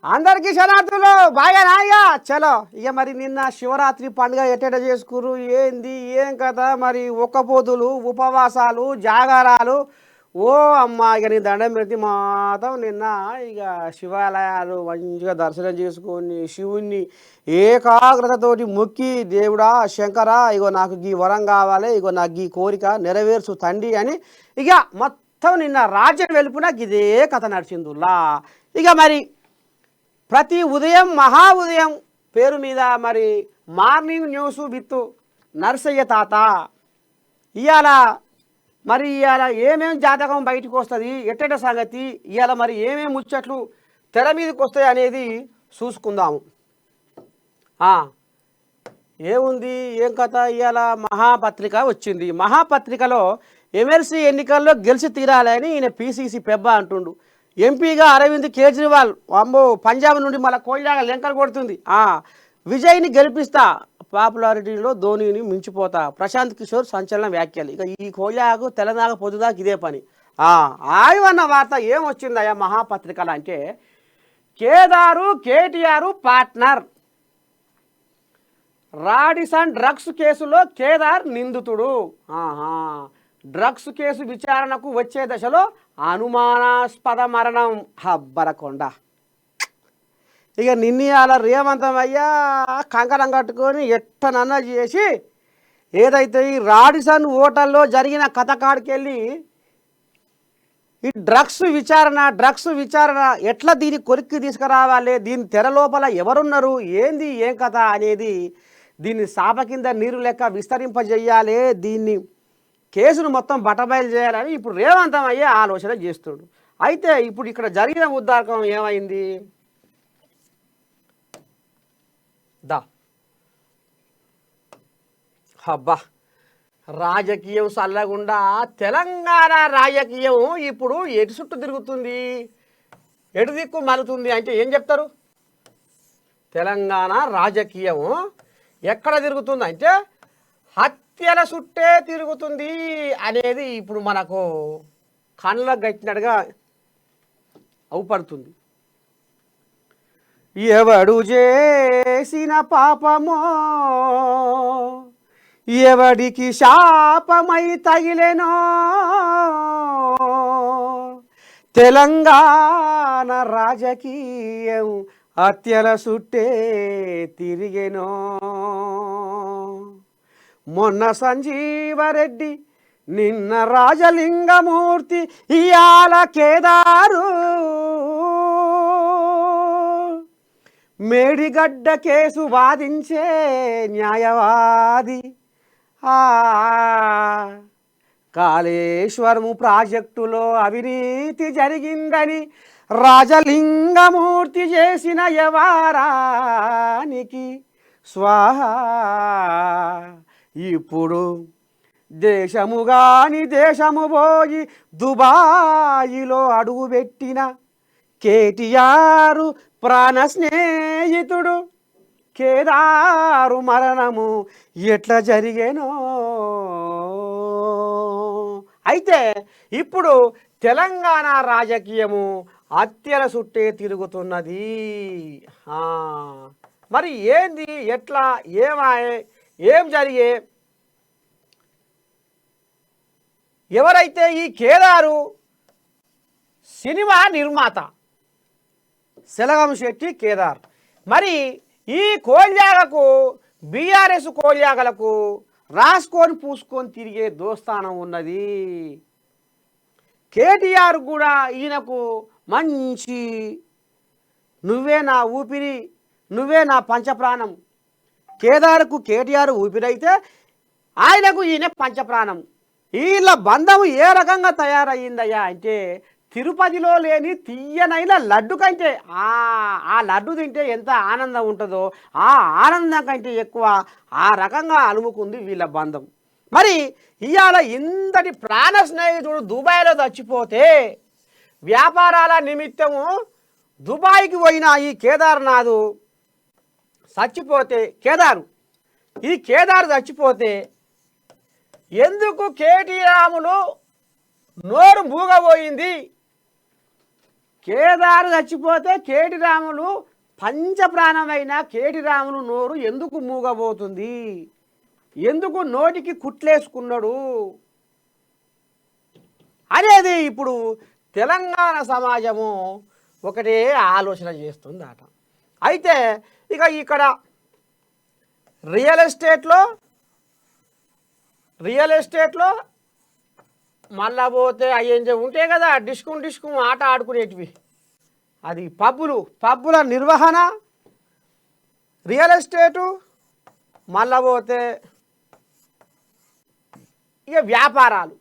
అందరికీ శనార్థులు బాగానా ఇక చలో ఇక మరి నిన్న శివరాత్రి పండుగ ఎట్టెట చేసుకురు ఏంది ఏం కథ మరి ఒక్కపోతులు ఉపవాసాలు జాగారాలు ఓ అమ్మ ఇక నీ దండం పెట్టి మాత్రం నిన్న ఇక శివాలయాలు మంచిగా దర్శనం చేసుకొని శివుణ్ణి ఏకాగ్రతతోటి మొక్కి దేవుడా శంకరా ఇగో నాకు ఈ వరం కావాలి ఇగో నాకు ఈ కోరిక నెరవేర్చు తండ్రి అని ఇక మొత్తం నిన్న రాజ్యం వెలుపున ఇదే కథ నడిచిందులా ఇక మరి ప్రతి ఉదయం మహా ఉదయం పేరు మీద మరి మార్నింగ్ న్యూస్ విత్ నర్సయ్య తాత ఇవాళ మరి ఇవాళ ఏమేమి జాతకం బయటకు వస్తుంది ఎట్టెట సంగతి ఇవాళ మరి ఏమేమి ముచ్చట్లు తెర మీదకి వస్తాయి అనేది చూసుకుందాము. ఏముంది ఏం కథ ఇవాళ మహాపత్రిక వచ్చింది. మహాపత్రికలో ఎమ్మెల్సీ ఎన్నికల్లో గెలిచి తీరాలని ఈయన పీసీసీ పెబ్బ అంటుండు. ఎంపీగా అరవింద్ కేజ్రీవాల్ అమ్మో పంజాబ్ నుండి మళ్ళీ కోయిలాగా లెంకలు కొడుతుంది. విజయ్ని గెలిపిస్తా పాపులారిటీలో ధోనిని మించిపోతా ప్రశాంత్ కిషోర్ సంచలన వ్యాఖ్యలు. ఇక ఈ కోయిలాకు తెలంగాణ పొద్దుదాకా ఇదే పని. ఆయవన్న వార్త ఏమొచ్చిందయ్యా మహాపత్రికలు అంటే కేదారు కేటీఆర్ పార్ట్నర్ రాడిసన్ డ్రగ్స్ కేసులో కేదార్ నిందితుడు. డ్రగ్స్ కేసు విచారణకు వచ్చే దశలో అనుమానాస్పద మరణం హబ్బరకొండ. ఇక నిన్నయాల రేవంతమయ్యా కంకణం కట్టుకొని ఎట్టనన్నా చేసి ఏదైతే ఈ రాడిసన్ హోటల్లో జరిగిన కథకాడికెళ్ళి ఈ డ్రగ్స్ విచారణ ఎట్లా దీన్ని కొరికి తీసుకురావాలి, దీని తెర లోపల ఎవరున్నారు, ఏంది ఏం కథ అనేది దీన్ని సాప కింద నీరు లెక్క విస్తరింపజేయాలి, దీన్ని కేసును మొత్తం బట్టబయలు చేయాలని ఇప్పుడు రేవంతమయ్యే ఆలోచన చేస్తుడు. అయితే ఇప్పుడు ఇక్కడ జరిగిన ఉద్దారకం ఏమైంది అబ్బా రాజకీయం చల్లగుండా తెలంగాణ రాజకీయం ఇప్పుడు ఎటు చుట్టూ తిరుగుతుంది, ఎటు దిక్కు మలుతుంది అంటే ఏం చెప్తారు? తెలంగాణ రాజకీయం ఎక్కడ తిరుగుతుంది అంటే హత్యల చుట్టే తిరుగుతుంది అనేది ఇప్పుడు మనకు కళ్ళకు గట్టినట్టుగా అవుపడుతుంది. ఎవడు చేసిన పాపమో ఎవడికి శాపమై తగిలేనో తెలంగాణ రాజకీయం హత్యల చుట్టే తిరిగేనో. మొన్న సంజీవరెడ్డి నిన్న రాజలింగమూర్తి ఇయాల కేదారు మేడిగడ్డ కేసు వాదించే న్యాయవాది. కాళేశ్వరము ప్రాజెక్టులో అవినీతి జరిగిందని రాజలింగమూర్తి చేసిన వ్యవహారానికి స్వాహా. ఇప్పుడు దేశము పోయి దుబాయిలో అడుగుపెట్టిన కేటీఆర్ ప్రాణ స్నేహితుడు కేదారు మరణము ఎట్లా జరిగేనో. అయితే ఇప్పుడు తెలంగాణ రాజకీయము హత్యల చుట్టే తిరుగుతున్నది. మరి ఏంది ఎట్లా ఏం జరిగే? ఎవరైతే ఈ కేదారు సినిమా నిర్మాత సెలగంశెట్టి కేదార్ మరి ఈ కోల్యాగకు బీఆర్ఎస్ కోల్యాగలకు రాసుకొని పూసుకొని తిరిగే దోస్తానం ఉన్నది. కేటీఆర్ కూడా ఈయనకు మంచి నువ్వే నా ఊపిరి నువ్వే నా పంచప్రాణం. కేదార్కు కేటీఆర్ ఊపిరైతే ఆయనకు ఈయన పంచప్రాణం. వీళ్ళ బంధం ఏ రకంగా తయారయ్యిందయ్యా అంటే తిరుపతిలో లేని తీయనైన లడ్డు కంటే ఆ లడ్డు తింటే ఎంత ఆనందం ఉంటుందో ఆ ఆనందం కంటే ఎక్కువ ఆ రకంగా అలుముకుంది వీళ్ళ బంధం. మరి ఇవాళ ఇంతటి ప్రాణ స్నేహితుడు దుబాయ్లో చచ్చిపోతే వ్యాపారాల నిమిత్తము దుబాయ్కి పోయిన ఈ కేదార్నాథ్ చచ్చిపోతే కేదారు చచ్చిపోతే ఎందుకు కేటీఆర్ములు నోరు మూగబోయింది? కేదారు చచ్చిపోతే కేటి రాములు పంచప్రాణమైన కేటి రాములు నోరు ఎందుకు మూగబోతుంది, ఎందుకు నోటికి కుట్లేసుకున్నాడు అనేది ఇప్పుడు తెలంగాణ సమాజము ఒకటే ఆలోచన చేస్తుంది అట. అయితే ఇక ఇక్కడ రియల్ ఎస్టేట్లో మళ్ళా పోతే అయ్యేం ఉంటే కదా డిస్కు ఆట ఆడుకునేటివి, అది పబ్బుల నిర్వహణ, రియల్ ఎస్టేటు, మళ్ళా పోతే ఇక వ్యాపారాలు,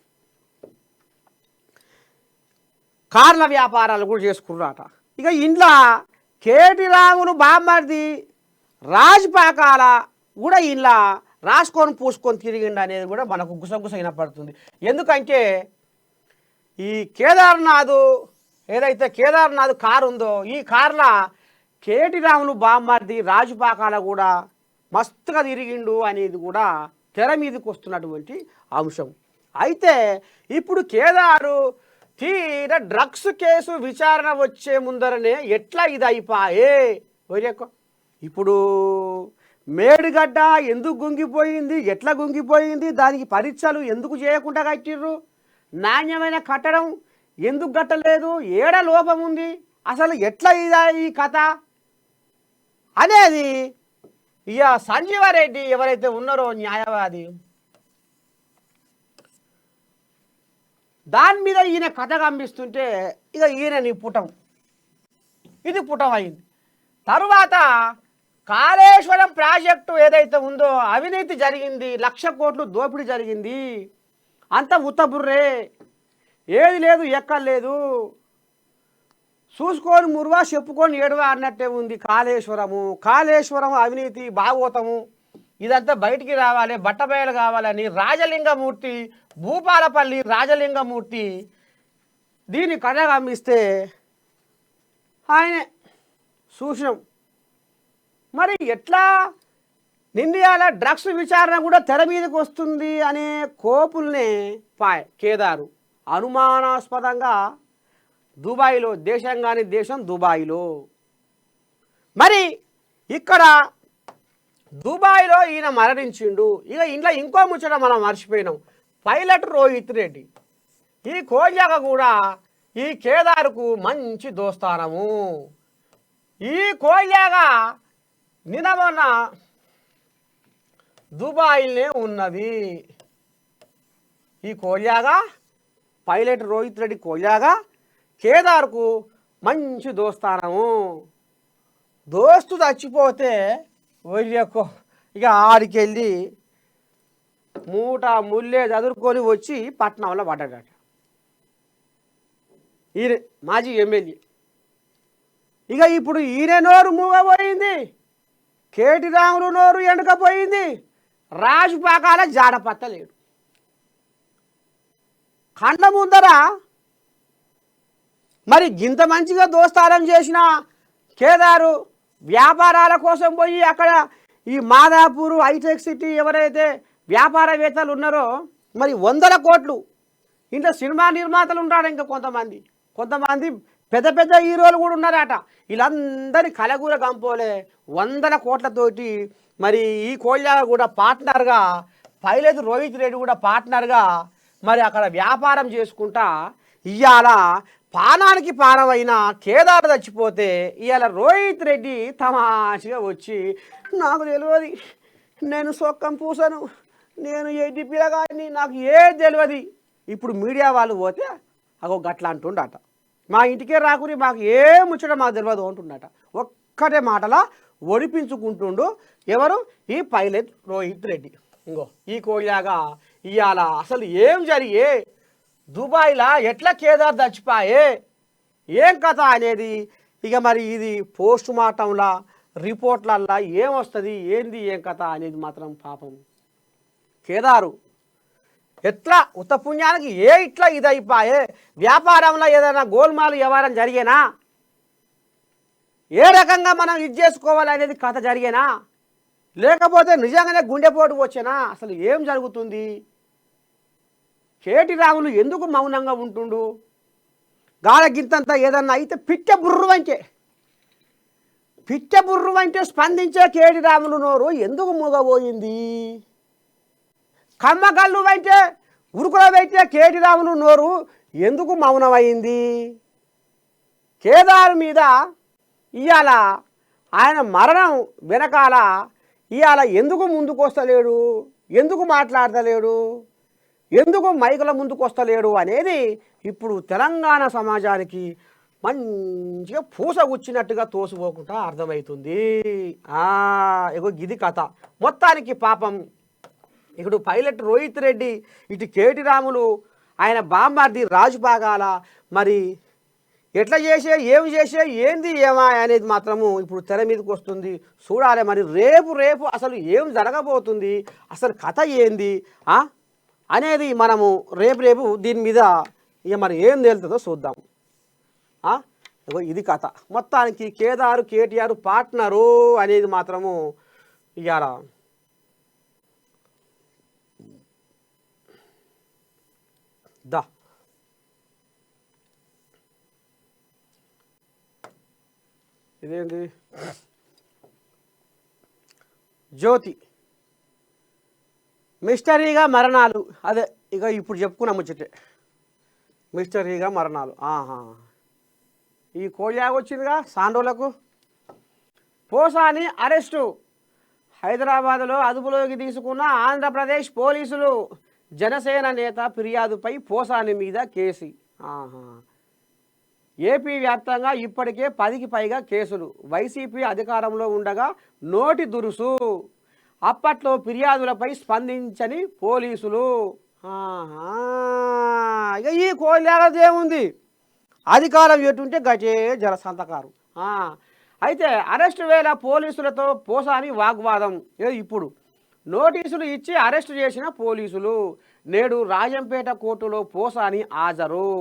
కార్ల వ్యాపారాలు కూడా చేసుకున్నారట. ఇక ఇంట్లో కేటి రాములు బామ్మర్ది రాజపాకాల కూడా ఇలా రాసుకొని పూసుకొని తిరిగిండు అనేది కూడా మనకు గుసగుస వినపడుతుంది. ఎందుకంటే ఈ ఏదైతే కేదార్నాథ్ కారు ఉందో ఈ కార్ల కేటి రాములు బామ్మర్ది రాజుపాకాల కూడా మస్తుగా తిరిగిండు అనేది కూడా తెర మీదకి వస్తున్నటువంటి అంశం. అయితే ఇప్పుడు కేదారు తీర డ్రగ్స్ కేసు విచారణ వచ్చే ముందరనే ఎట్లా ఇది అయిపోయే ఇప్పుడు మేడిగడ్డ ఎందుకు గుంగిపోయింది, ఎట్లా గుంగిపోయింది, దానికి పరీక్షలు ఎందుకు చేయకుండా కట్టిర్రు, నాణ్యమైన కట్టడం ఎందుకు కట్టలేదు, ఏడ లోపం ఉంది, అసలు ఎట్లా ఇదా ఈ కథ అనేది ఇక సంజీవారెడ్డి ఎవరైతే ఉన్నారో న్యాయవాది దాని మీద ఈయన కథ కంపిస్తుంటే ఇక ఈయనని ఇది పుటం అయింది. తరువాత కాళేశ్వరం ప్రాజెక్టు ఏదైతే ఉందో అవినీతి జరిగింది, 1,00,000 కోట్లు దోపిడీ జరిగింది, అంత ఉత్తబుర్రే, ఏది లేదు ఎక్కర్లేదు, చూసుకొని మురువా చెప్పుకొని ఏడువా అన్నట్టే ఉంది. కాళేశ్వరం అవినీతి భాగవతము ఇదంతా బయటికి రావాలి, బట్టబయలు కావాలని రాజలింగమూర్తి, భూపాలపల్లి రాజలింగమూర్తి దీన్ని కథ గమ్మిస్తే ఆయనే చూసినాం. మరి ఎట్లా నిండియాల డ్రగ్స్ విచారణ కూడా తెర మీదకి వస్తుంది అనే కోపుల్నే కేదారు అనుమానాస్పదంగా దుబాయ్లో, దేశం కాని దేశం దుబాయ్లో, మరి ఇక్కడ దుబాయ్లో ఈయన మరణించిండు. ఇక ఇంట్లో ఇంకో ముచ్చట మనం మర్చిపోయినాం, పైలట్ రోహిత్ రెడ్డి. ఈ కోజాక కూడా ఈ కేదారుకు మంచి దోస్తానము. ఈ కోజాక నిన్న దుబాయ్లే ఉన్నది. ఈ కోజాగా పైలట్ రోహిత్ రెడ్డి కోజాగా కేదార్కు మంచి దోస్తానము. దోస్తు చచ్చిపోతే ఇక ఆడికెళ్ళి ముల్లే చదువుకొని వచ్చి పట్నంలో పడ్డాడట. ఈయన మాజీ ఎమ్మెల్యే. ఇక ఇప్పుడు ఈయన నోరు మూగపోయింది, కేటి రాములు నోరు ఎండకపోయింది, రాజుపాకాల జాడపత్తలేడు. కళ్ళ ముందర మరి గింత మంచిగా దోస్తారం చేసిన కేదారు వ్యాపారాల కోసం పోయి అక్కడ ఈ మాదాపూర్, హైటెక్ సిటీ ఎవరైతే వ్యాపారవేత్తలు ఉన్నారో మరి 100 కోట్లు, ఇంట్లో సినిమా నిర్మాతలు ఉంటారు, ఇంకా కొంతమంది పెద్ద పెద్ద హీరోలు కూడా ఉన్నారట. వీళ్ళందరి కలగూర గంపోలే 100 కోట్లతోటి మరి ఈ కోళ్ళ కూడా పార్ట్నర్గా, పైలట్ రోహిత్ రెడ్డి కూడా పార్ట్నర్గా మరి అక్కడ వ్యాపారం చేసుకుంటా ఇవాళ పానానికి పానమైన కేదారు చచ్చిపోతే ఇవాళ రోహిత్ రెడ్డి తమాషగా వచ్చి నాకు తెలియదు, నేను సొక్కం పూసను, నేను ఏది పిల్లగాని, నాకు ఏది తెలియదు. ఇప్పుడు మీడియా వాళ్ళు పోతే అగో గట్లా అంటుండట, మా ఇంటికే రాకుని మాకు ఏ ముచ్చట మాకు తెలియదు అంటుండట. ఒక్కటే మాటలా ఒడిపించుకుంటుండు ఎవరు, ఈ పైలట్ రోహిత్ రెడ్డి. ఇంకో ఈ కోయాగా ఇవాళ అసలు ఏం జరిగే, దుబాయ్లా ఎట్లా కేదార్ చచ్చిపోయే, ఏం కథ అనేది ఇక మరి ఇది పోస్ట్ మార్టంలా రిపోర్ట్లల్లా ఏమొస్తుంది, ఏంది ఏం కథ అనేది మాత్రం పాపం కేదారు ఎట్లా ఉత్తపుణ్యానికి ఇట్లా ఇది అయిపోయే, వ్యాపారంలో ఏదైనా గోల్మాలు వ్యవహారం జరిగేనా, ఏ రకంగా మనం ఇది చేసుకోవాలనేది కథ జరిగేనా, లేకపోతే నిజంగానే గుండెపోటు వచ్చేనా, అసలు ఏం జరుగుతుంది, కేటి రాములు ఎందుకు మౌనంగా ఉంటుండు, గాల గింతంతా ఏదన్నా అయితే పిట్టె బుర్రు అంటే స్పందించే కేడి రాములు నోరు ఎందుకు మూగబోయింది? కమ్మగల్లు అంటే ఉరుకుల పెట్టే కేడి రాములు నోరు ఎందుకు మౌనమైంది? కేదారు మీద ఇవాళ ఆయన మరణం వెనకాల ఇవాళ ఎందుకు ముందుకు వస్తలేడు, ఎందుకు మాట్లాడతలేడు, ఎందుకు మైకుల ముందుకు వస్తలేడు అనేది ఇప్పుడు తెలంగాణ సమాజానికి మంచిగా పూసగుచ్చినట్టుగా తోసిపోకుండా అర్థమవుతుంది. ఇగో ఇది కథ మొత్తానికి. పాపం ఇక్కడ పైలట్ రోహిత్ రెడ్డి, ఇటు కేటి రాములు, ఆయన బామ్మార్ది రాజుపాగాల మరి ఎట్లా చేసే ఏమి చేసే ఏంది ఏమా అనేది మాత్రము ఇప్పుడు తెర మీదకి వస్తుంది. చూడాలి మరి రేపు అసలు ఏం జరగబోతుంది, అసలు కథ ఏంది అనేది మనము రేపు దీని మీద ఇక మరి ఏం తేలుతుందో చూద్దాం. ఇది కథ మొత్తానికి. కేదారు కేటీఆర్ పార్ట్నరు అనేది మాత్రము ఇవాళ ఇదేంటి జ్యోతి మిస్టరీగా మరణాలు. అదే ఇక ఇప్పుడు చెప్పుకున్నాం ముచ్చటే, మిస్టరీగా మరణాలు. ఈ కోడియాగ వచ్చిందిగా సాండోలకు. పోసాని అరెస్టు. హైదరాబాదులో అదుపులోకి తీసుకున్న ఆంధ్రప్రదేశ్ పోలీసులు. జనసేన నేత ఫిర్యాదుపై పోసాని మీద కేసు. ఏపీ వ్యాప్తంగా ఇప్పటికే 10కి పైగా కేసులు. వైసీపీ అధికారంలో ఉండగా నోటి దురుసు. అప్పట్లో ఫిర్యాదులపై స్పందించని పోలీసులు. ఇక ఈ కోళ్ళేదేముంది, అధికారం ఎటుంటే గటే జల సంతకారు. అయితే అరెస్టు వేళ పోలీసులతో పోసాని వాగ్వాదం. ఇప్పుడు నోటీసులు ఇచ్చి అరెస్టు చేసిన పోలీసులు. నేడు రాజంపేట కోర్టులో పోసాని హాజరు.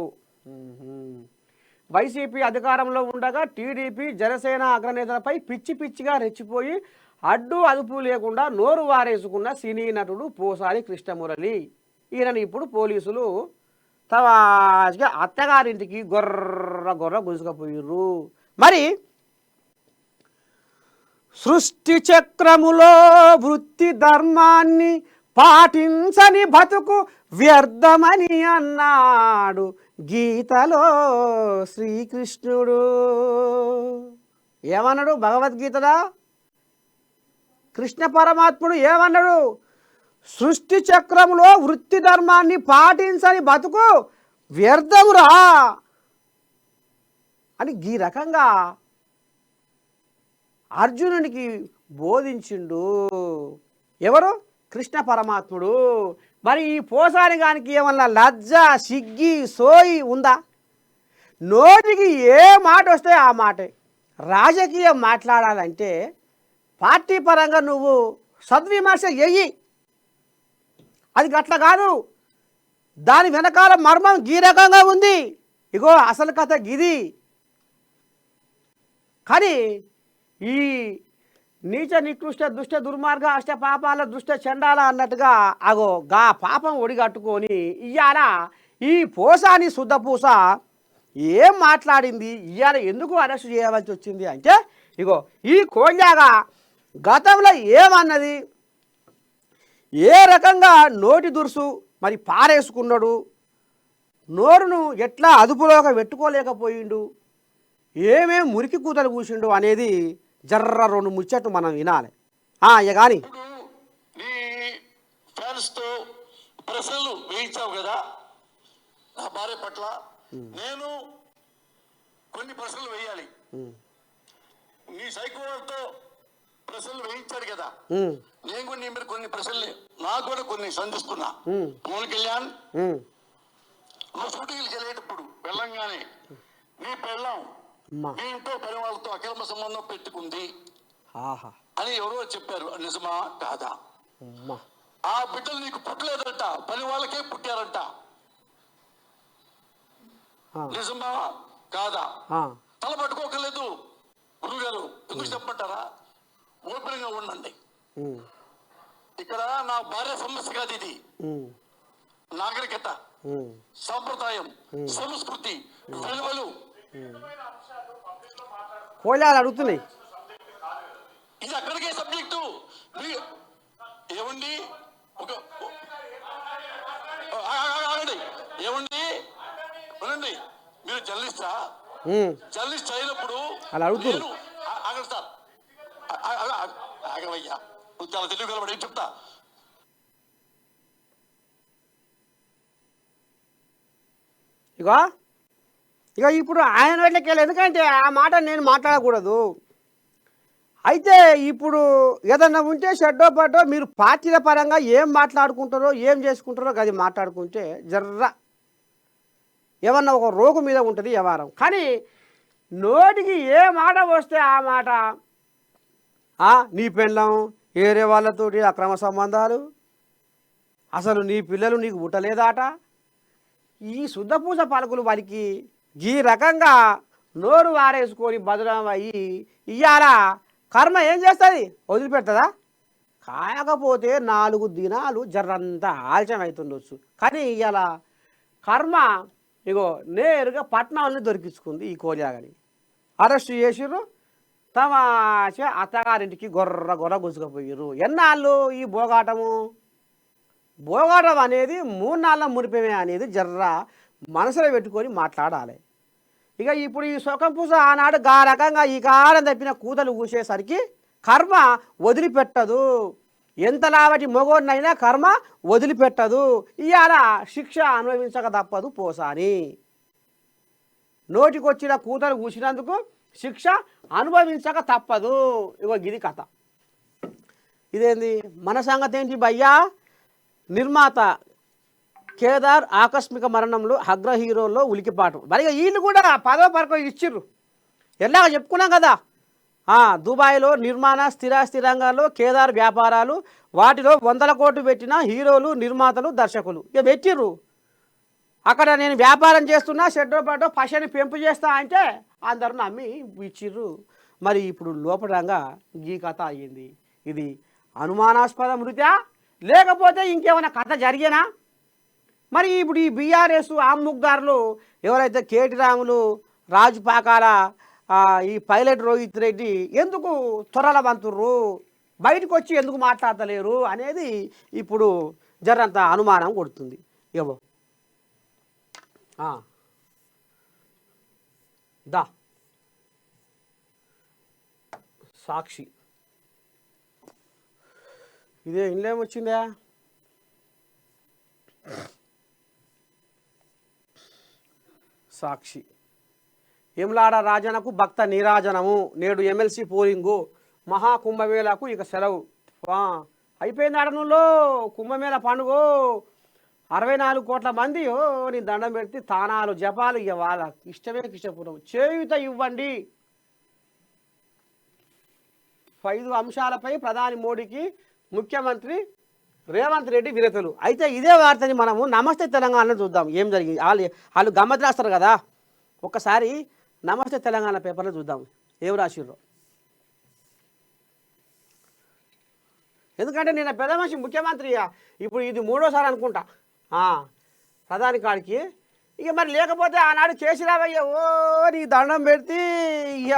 వైసీపీ అధికారంలో ఉండగా టీడీపీ జనసేన అగ్రనేతలపై పిచ్చిగా రెచ్చిపోయి అడ్డు అదుపు లేకుండా నోరు వారేసుకున్న సినీ నటుడు పోసాని కృష్ణమురళి. ఈయనని ఇప్పుడు పోలీసులు తవాజ్గా అత్తగారింటికి గొర్ర గుంజుకపోయిర్రు. మరి సృష్టి చక్రములో వృత్తి ధర్మాన్ని పాటించని బతుకు వ్యర్థమని అన్నాడు గీతలో శ్రీకృష్ణుడు. ఏమన్నాడు భగవద్గీతదా? కృష్ణ పరమాత్ముడు ఏమన్నాడు? సృష్టి చక్రంలో వృత్తి ధర్మాన్ని పాటించని బతుకు వ్యర్థమురా అని ఈ రకంగా అర్జునునికి బోధించిండు. ఎవరు? కృష్ణ పరమాత్ముడు. మరి ఈ పోసాని గానికి ఏమన్నా లజ్జ సిగ్గి సోయి ఉందా? నోటికి ఏ మాట వస్తే ఆ మాటే. రాజకీయం మాట్లాడాలంటే పార్టీ పరంగా నువ్వు సద్విమర్శ చెయ్యి, అది గట్ల కాదు. దాని వెనకాల మర్మం ఈ రకంగా ఉంది. ఇగో అసలు కథ గిది. కానీ ఈ నీచ నికృష్ట దుష్ట దుర్మార్గ అష్ట పాపాల దుష్ట చండాల అన్నట్టుగా అగో గా పాపం ఒడిగట్టుకొని ఇయ్యాల ఈ పోసాని శుద్ధపూస ఏం మాట్లాడింది, ఇయ్యాల ఎందుకు అరెస్ట్ చేయవలసి వచ్చింది అంటే ఇగో ఈ కోళ్ళగా గతంలో ఏమన్నది, ఏ రకంగా నోటి దురుసు మరి పారేసుకున్నాడు, నోరును ఎట్లా అదుపులోకి పెట్టుకోలేకపోయిండు, ఏమేం మురికి కూతలు కూసిండు అనేది జర్ర రెండు ముచ్చట్లు మనం వినాలి. ఇక కానీ ప్రశ్నలు వేయించావు కదా నా భార్య పట్ల, నేను కొన్ని ప్రశ్నలు వేయాలి. నీ సైకోతో ప్రశ్నలు వేయించాడు కదా, నేను కూడా నీ మీద కొన్ని ప్రశ్నలు నాకు కూడా కొన్ని సంధిస్తున్నా. పవన్ కళ్యాణ్, నువ్వు షూటింగ్కి వెళ్ళేటప్పుడు వెళ్ళంగానే నీ పెళ్ళం మీ ఇంట్లో పని వాళ్ళతో అక్రమ సంబంధం పెట్టుకుంది అని ఎవరో చెప్పారు, నిజమా కాదా? ఆ బిడ్డలు నీకు పుట్టలేదంట, పని వాళ్ళకే పుట్టారంట, నిజమా కాదా? తల పట్టుకోకలేదు గురువు గారు, ఎందుకు చెప్పమంటారా? ఓపెన్ గా ఉండండి. ఇక్కడ నా భార్య సమస్య కాదు, ఇది నాగరికత. సాంప్రదాయం, సంస్కృతి, విలువలు కోళ్ళాలు అడుగుతున్నాయి. ఇది అక్కడికే సబ్జెక్టు. ఏమండి ఒక ఆగండి, ఏమండి వినండి, మీరు జర్నలిస్టా? జర్నలిస్ట్ అయినప్పుడు అలా అడుగుతారు. ఆగండి సార్, ఆగవయ్యా, నువ్వు చాలా తెలివి కలబడి ఏం చెప్తా. ఇగో ఇక ఇప్పుడు ఆయన వెళ్ళకి వెళ్ళి, ఎందుకంటే ఆ మాట నేను మాట్లాడకూడదు. అయితే ఇప్పుడు ఏదన్నా ఉంటే షెడ్డో పడ్డో మీరు పార్టీల పరంగా ఏం మాట్లాడుకుంటారో ఏం చేసుకుంటారో అది మాట్లాడుకుంటే జర్ర ఏమన్నా ఒక రోగు మీద ఉంటుంది వ్యవహారం. కానీ నోటికి ఏ మాట వస్తే ఆ మాట, నీ పెళ్ళం వేరే వాళ్ళతోటి అక్రమ సంబంధాలు, అసలు నీ పిల్లలు నీకు పుట్టలేదాట, ఈ శుద్ధపూస పలుకులు వారికి ఈ రకంగా నోరు వారేసుకొని బదులం అయ్యి ఇవాళ కర్మ ఏం చేస్తుంది? వదిలిపెడుతుందా? కాయకపోతే 4 దినాలు జర్రంతా ఆలస్యం అవుతుండొచ్చు. కానీ ఇవాళ కర్మ ఇగో నేరుగా పట్నాలని దొరికించుకుంది. ఈ కోలియాగని అరెస్ట్ చేసిర్రు, తమ అత్తగారింటికి గొర్ర గొర్ర గుంజుకపోయారు. ఎన్నాళ్ళు ఈ భోగాటం అనేది 3 నాళ్ళ మునిపమే అనేది జర్ర మనసులో పెట్టుకొని మాట్లాడాలి. ఇక ఇప్పుడు ఈ సుఖం పూస ఆనాడు గా రకంగా ఈ కాలం తప్పిన కూతలు కూసేసరికి కర్మ వదిలిపెట్టదు. ఎంత లావటి మొగోడినైనా కర్మ వదిలిపెట్టదు. ఇవాళ శిక్ష అనుభవించక తప్పదు పోసాని. నోటికొచ్చిన కూతలు కూసినందుకు శిక్ష అనుభవించక తప్పదు. ఇగో గిది కథ. ఇదేంది మన సంగతి ఏంటి భయ్యా? నిర్మాత కేదార్ ఆకస్మిక మరణంలో అగ్ర హీరోల్లో ఉలికిపాటు. మరి వీళ్ళు కూడా 10వ పరకం ఇచ్చిర్రు. ఎలాగ చెప్పుకున్నాం కదా, దుబాయ్లో నిర్మాణ స్థిరాస్తి రంగాల్లో కేదార్ వ్యాపారాలు, వాటిలో 100 కోట్లు పెట్టిన హీరోలు, నిర్మాతలు, దర్శకులు ఇక పెట్టిర్రు. అక్కడ నేను వ్యాపారం చేస్తున్నా, షెడ్డో పడ్డో పశని పెంపు చేస్తా అంటే అందరూ నమ్మి ఇచ్చిర్రు. మరి ఇప్పుడు లోపడంగా ఈ కథ అయ్యింది. ఇది అనుమానాస్పద మృత్యా లేకపోతే ఇంకేమైనా కథ జరిగేనా? మరి ఇప్పుడు ఈ బీఆర్ఎస్ ఆమ్ముగ్దారులు ఎవరైతే కేటీ రాములు, రాజు పాకాల, ఈ పైలట్ రోహిత్ రెడ్డి ఎందుకు త్వరల వంతుర్రు, బయటకు వచ్చి ఎందుకు మాట్లాడతలేరు అనేది ఇప్పుడు జరంత అనుమానం కొడుతుంది. ఏవో దా సాక్షి ఇదే ఇండ్లేమొచ్చిందా? సాక్షి ఎమ్లాడ రాజనకు భక్త నీరాజనము, నేడు ఎమ్మెల్సీ పోలింగు, మహాకుంభమేళకు ఇక సెలవు. అయిపోయింది అడనుల్లో కుంభమేళ పండుగ. 64 కోట్ల మంది నీ దండం పెడితే తానాలు జపాలు ఇక వాళ్ళ ఇష్టమే ఇష్టపూర్వం. చేయూత ఇవ్వండి. 5 అంశాలపై ప్రధాని మోడీకి ముఖ్యమంత్రి రేవంత్ రెడ్డి విరతులు. అయితే ఇదే వార్తని మనము నమస్తే తెలంగాణలో చూద్దాం ఏం జరిగింది. వాళ్ళు గమ్మత్ రాస్తారు కదా, ఒక్కసారి నమస్తే తెలంగాణ పేపర్లో చూద్దాం ఏం రాసిర్రో. ఎందుకంటే నేను పెద్ద మనిషి ముఖ్యమంత్రి, ఇప్పుడు ఇది 3వసారి అనుకుంటా ప్రధాని కాడికి. ఇక మరి లేకపోతే ఆనాడు కేసీరావయ్య నీ దండం పెడితే ఇక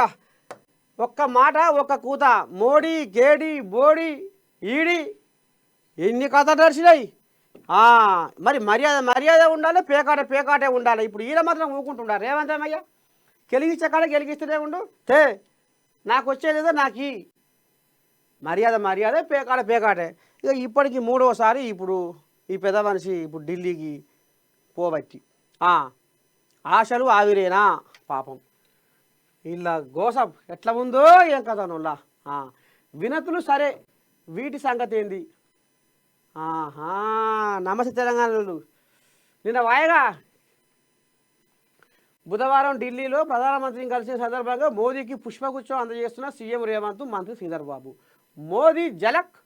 ఒక్క మాట ఒక్క కూత, మోడీ గేడి బోడి ఈడి ఎన్ని కథ నడిచినాయి. మరి మర్యాద ఉండాలి, పేకాటే ఉండాలి. ఇప్పుడు ఈయన మాత్రం ఊకుంటుండారు. రేవంతమయ్య గెలిగించే కాడ గెలిగిస్తూనే ఉండు, నాకు వచ్చేదేదో నాకు మర్యాద పేకాటే. ఇక ఇప్పటికి 3వసారి ఇప్పుడు ఈ పెద్ద మనిషి ఇప్పుడు ఢిల్లీకి పోబట్టి ఆశలు ఆవిరేనా పాపం. ఇలా గోసం ఎట్లా ఉందో ఏం కదా నోళ్ళ వినతులు. సరే వీటి సంగతి ఏంది? నమస్తే తెలంగాణలు నిన్న వాయగా బుధవారం ఢిల్లీలో ప్రధానమంత్రిని కలిసిన సందర్భంగా మోదీకి పుష్పగుచ్చం అందజేస్తున్న సీఎం రేవంత్, మంత్రి శ్రీధర్ బాబు. మోదీ జలక్,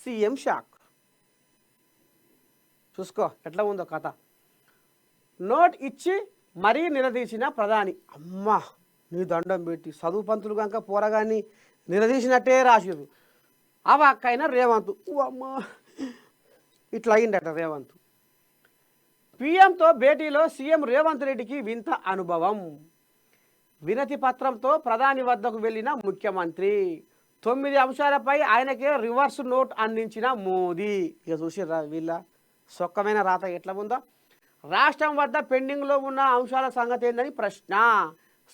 సీఎం షాక్. చూసుకో ఎట్లా ఉందో కథ. నోట్ ఇచ్చి మరీ నిలదీసిన ప్రధాని. అమ్మా నీ దండం పెట్టి చదువు పంతులు కనుక పోరగాన్ని నిలదీసినట్టే రాసిర్రు. అక్కైనా రేవంత్ అమ్మా ఇట్లా అయిందట రేవంత్. పీఎంతో భేటీలో సీఎం రేవంత్ రెడ్డికి వింత అనుభవం. వినతి పత్రంతో ప్రధాని వద్దకు వెళ్ళిన ముఖ్యమంత్రి. 9 అంశాలపై ఆయనకే రివర్స్ నోట్ అందించిన మోదీ. ఇక చూసిర్రా వీళ్ళ సొక్కమైన రాత ఎట్లా ఉందో. రాష్ట్రం వద్ద పెండింగ్లో ఉన్న అంశాల సంగతి ఏందని ప్రశ్న.